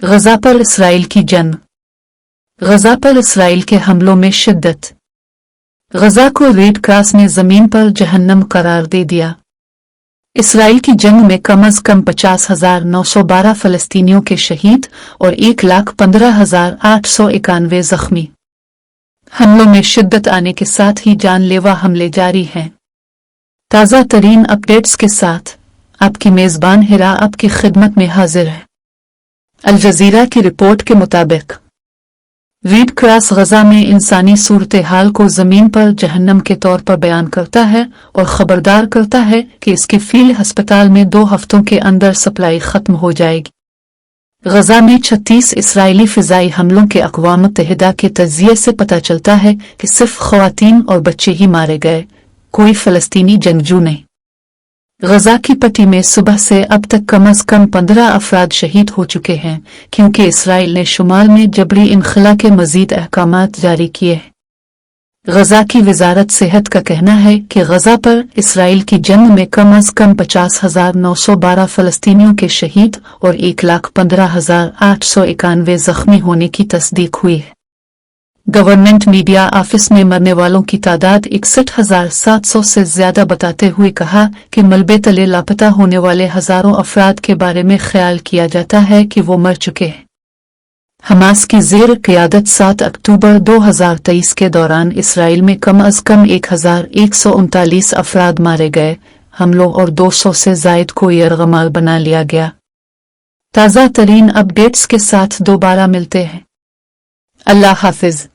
गजा पर इसराइल की जंग। गजा पर इसराइल के हमलों में शिद्दत। गजा को रेड क्रॉस ने जमीन पर जहन्नम करार दे दिया। इसराइल की जंग में कम अज कम 50,912 फलस्तीनियों के शहीद और 1,15,891 जख्मी। हमलों में शिद्दत आने के साथ ही जानलेवा हमले जारी हैं। ताज़ा तरीन अपडेट्स के साथ आपकी मेज़बान हिरा आपकी खिदमत में हाजिर है। अल जज़ीरा की रिपोर्ट के मुताबिक रेड क्रॉस गजा में इंसानी सूरत हाल को ज़मीन पर जहन्नम के तौर पर बयान करता है और ख़बरदार करता है कि इसके फील्ड अस्पताल में 2 हफ्तों के अंदर सप्लाई ख़त्म हो जाएगी। गजा में 36 इसराइली फ़िज़ाई हमलों के अक़वाम मुत्तहिदा के तज़िये से पता चलता है कि सिर्फ ख़वातीन और बच्चे ही मारे गए, कोई फ़लस्तीनी जंगजू नहीं। गजा की पट्टी में सुबह से अब तक कम अज कम 15 अफराद शहीद हो चुके हैं, क्योंकि इसराइल ने शुमाल में जबरी इनखला के मजीद अहकामात जारी किए हैं। गजा की वजारत सेहत का कहना है कि गजा पर इसराइल की जंग में कम अज कम 50,912 फलस्तीनियों के शहीद और 1,15,891 जख्मी होने की तस्दीक हुई है। गवर्नमेंट मीडिया ऑफिस ने मरने वालों की तादाद 61,700 से ज्यादा बताते हुए कहा कि मलबे तले लापता होने वाले हजारों अफराद के बारे में ख्याल किया जाता है कि वो मर चुके हैं। हमास की ज़ेर क़यादत 7 अक्टूबर 2023 के दौरान इसराइल में कम अज कम 1,139 अफराद मारे गए हमलों और 200 से जायद को यरगमाल बना लिया गया। ताज़ा तरीन अपडेट्स के साथ दोबारा मिलते हैं। अल्लाह हाफिज।